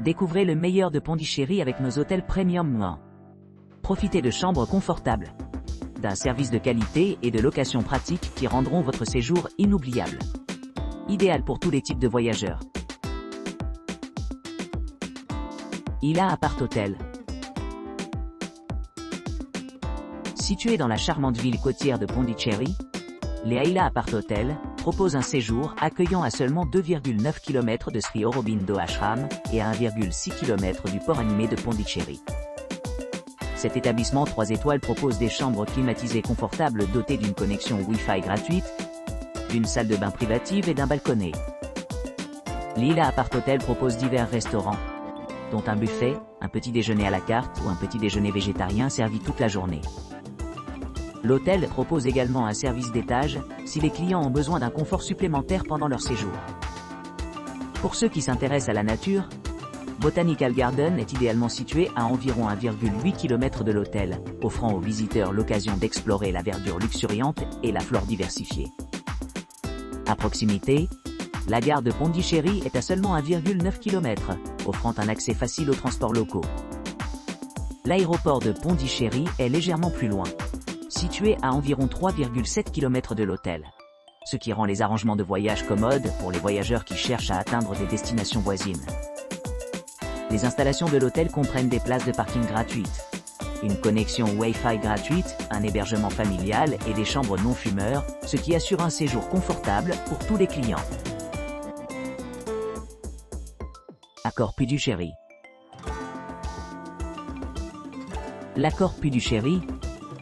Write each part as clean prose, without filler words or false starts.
Découvrez le meilleur de Pondichéry avec nos hôtels Premium 1. Profitez de chambres confortables, d'un service de qualité et de location pratique qui rendront votre séjour inoubliable. Idéal pour tous les types de voyageurs. Ila Apart Hotel. Situé dans la charmante ville côtière de Pondichéry, les Ila Apart Hotel proposent un séjour accueillant à seulement 2,9 km de Sri Aurobindo Ashram et à 1,6 km du port animé de Pondichéry. Cet établissement 3 étoiles propose des chambres climatisées confortables dotées d'une connexion Wi-Fi gratuite, d'une salle de bain privative et d'un balconnet. L'Ila Apart Hotel propose divers restaurants, dont un buffet, un petit déjeuner à la carte ou un petit déjeuner végétarien servi toute la journée. L'hôtel propose également un service d'étage, si les clients ont besoin d'un confort supplémentaire pendant leur séjour. Pour ceux qui s'intéressent à la nature, Botanical Garden est idéalement situé à environ 1,8 km de l'hôtel, offrant aux visiteurs l'occasion d'explorer la verdure luxuriante et la flore diversifiée. À proximité, la gare de Pondichéry est à seulement 1,9 km, offrant un accès facile aux transports locaux. L'aéroport de Pondichéry est légèrement plus loin, situé à environ 3,7 km de l'hôtel, ce qui rend les arrangements de voyage commodes pour les voyageurs qui cherchent à atteindre des destinations voisines. Les installations de l'hôtel comprennent des places de parking gratuites, une connexion Wi-Fi gratuite, un hébergement familial et des chambres non-fumeurs, ce qui assure un séjour confortable pour tous les clients. Accor Pudichéry. L'Accor Pudichéry,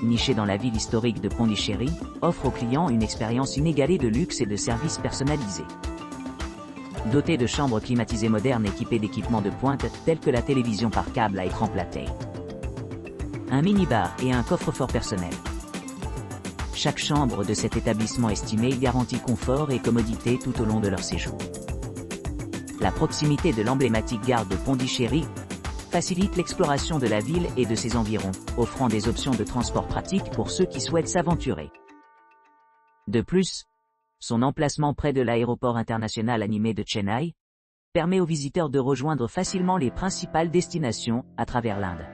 niché dans la ville historique de Pondichéry, offre aux clients une expérience inégalée de luxe et de services personnalisés. Doté de chambres climatisées modernes équipées d'équipements de pointe tels que la télévision par câble à écran platé, un minibar et un coffre-fort personnel. Chaque chambre de cet établissement estimé garantit confort et commodité tout au long de leur séjour. La proximité de l'emblématique gare de Pondichéry facilite l'exploration de la ville et de ses environs, offrant des options de transport pratiques pour ceux qui souhaitent s'aventurer. De plus, son emplacement près de l'aéroport international animé de Chennai permet aux visiteurs de rejoindre facilement les principales destinations à travers l'Inde.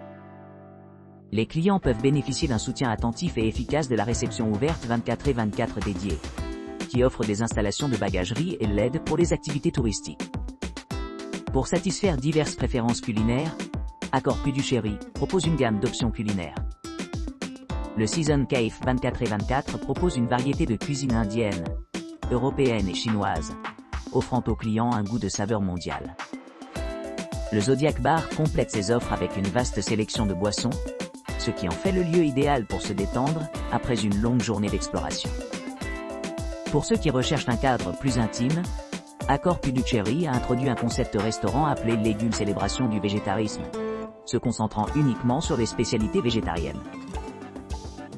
Les clients peuvent bénéficier d'un soutien attentif et efficace de la réception ouverte 24/24 dédiée, qui offre des installations de bagagerie et l'aide pour les activités touristiques. Pour satisfaire diverses préférences culinaires, Accor Pudichéry propose une gamme d'options culinaires. Le Season Cave 24/24 propose une variété de cuisine indienne, européenne et chinoise, offrant aux clients un goût de saveur mondial. Le Zodiac Bar complète ses offres avec une vaste sélection de boissons, ce qui en fait le lieu idéal pour se détendre après une longue journée d'exploration. Pour ceux qui recherchent un cadre plus intime, Accor Pudichéry a introduit un concept restaurant appelé Légumes Célébration du végétarisme, se concentrant uniquement sur les spécialités végétariennes.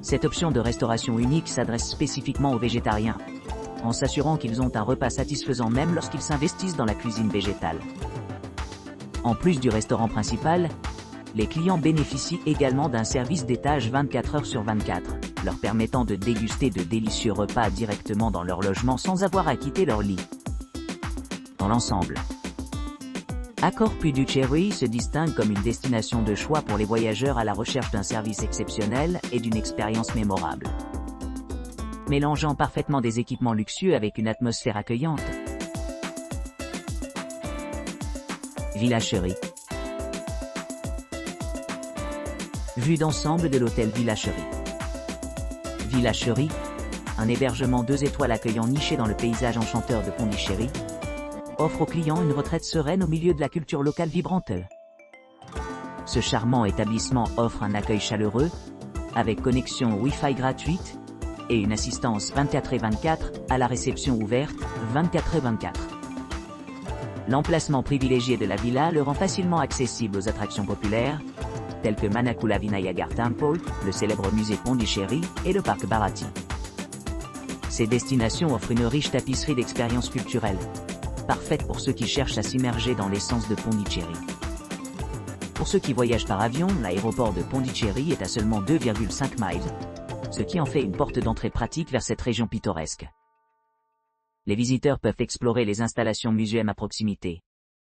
Cette option de restauration unique s'adresse spécifiquement aux végétariens, en s'assurant qu'ils ont un repas satisfaisant même lorsqu'ils s'investissent dans la cuisine végétale. En plus du restaurant principal, les clients bénéficient également d'un service d'étage 24 heures sur 24, leur permettant de déguster de délicieux repas directement dans leur logement sans avoir à quitter leur lit. Dans l'ensemble, Accor Pudichéry se distingue comme une destination de choix pour les voyageurs à la recherche d'un service exceptionnel et d'une expérience mémorable. Mélangeant parfaitement des équipements luxueux avec une atmosphère accueillante. Villachery. Vue d'ensemble de l'hôtel Villachery. Villachery, un hébergement 2 étoiles accueillant niché dans le paysage enchanteur de Pondichéry, offre aux clients une retraite sereine au milieu de la culture locale vibrante. Ce charmant établissement offre un accueil chaleureux, avec connexion Wi-Fi gratuite, et une assistance 24/24 à la réception ouverte 24/24. L'emplacement privilégié de la villa le rend facilement accessible aux attractions populaires, telles que Manakula Vinayagar Temple, le célèbre musée Pondichéry et le parc Bharati. Ces destinations offrent une riche tapisserie d'expériences culturelles, parfaite pour ceux qui cherchent à s'immerger dans l'essence de Pondichéry. Pour ceux qui voyagent par avion, l'aéroport de Pondichéry est à seulement 2,5 miles, ce qui en fait une porte d'entrée pratique vers cette région pittoresque. Les visiteurs peuvent explorer les installations muséum à proximité,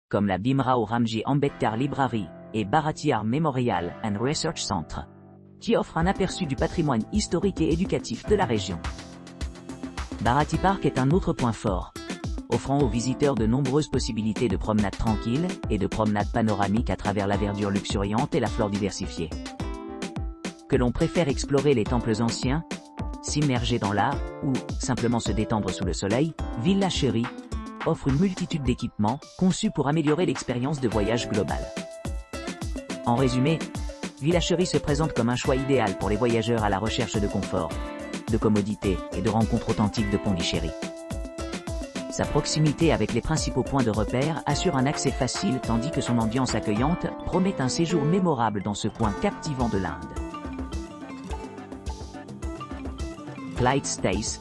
comme la Bhimrao Ramji Ambedkar Library et Bharatiya Memorial and Research Centre, qui offrent un aperçu du patrimoine historique et éducatif de la région. Bharati Park est un autre point fort, offrant aux visiteurs de nombreuses possibilités de promenades tranquilles et de promenades panoramiques à travers la verdure luxuriante et la flore diversifiée. Que l'on préfère explorer les temples anciens, s'immerger dans l'art ou simplement se détendre sous le soleil, Villa Chéri offre une multitude d'équipements conçus pour améliorer l'expérience de voyage globale. En résumé, Villa Chéri se présente comme un choix idéal pour les voyageurs à la recherche de confort, de commodité et de rencontres authentiques de Pondichéry. Sa proximité avec les principaux points de repère assure un accès facile tandis que son ambiance accueillante promet un séjour mémorable dans ce coin captivant de l'Inde. Clyde Stays.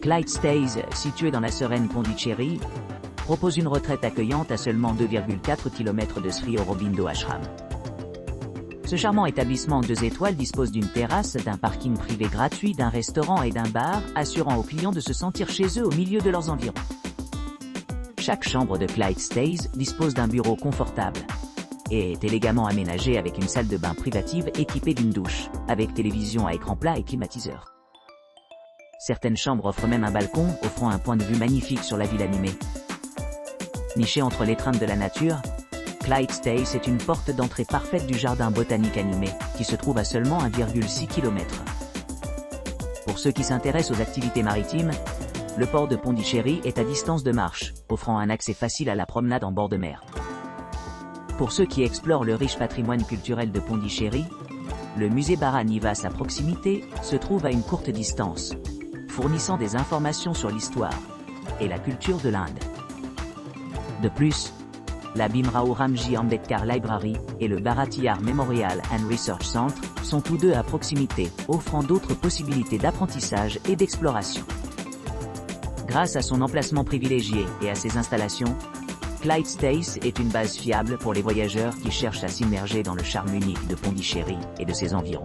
Clyde Stays, situé dans la sereine Pondichéry, propose une retraite accueillante à seulement 2,4 km de Sri Aurobindo Ashram. Ce charmant établissement 2 étoiles dispose d'une terrasse, d'un parking privé gratuit, d'un restaurant et d'un bar, assurant aux clients de se sentir chez eux au milieu de leurs environs. Chaque chambre de Clyde Stays dispose d'un bureau confortable et est élégamment aménagée avec une salle de bain privative équipée d'une douche, avec télévision à écran plat et climatiseur. Certaines chambres offrent même un balcon, offrant un point de vue magnifique sur la ville animée. Niché entre l'étreinte de la nature, Clyde Stays est une porte d'entrée parfaite du jardin botanique animé, qui se trouve à seulement 1,6 km. Pour ceux qui s'intéressent aux activités maritimes, le port de Pondichéry est à distance de marche, offrant un accès facile à la promenade en bord de mer. Pour ceux qui explorent le riche patrimoine culturel de Pondichéry, le musée Bharanivas à proximité se trouve à une courte distance, fournissant des informations sur l'histoire et la culture de l'Inde. De plus, la Bhimrao Ramji Ambedkar Library et le Bharatiya Memorial and Research Centre sont tous deux à proximité, offrant d'autres possibilités d'apprentissage et d'exploration. Grâce à son emplacement privilégié et à ses installations, Clyde Stays est une base fiable pour les voyageurs qui cherchent à s'immerger dans le charme unique de Pondichéry et de ses environs.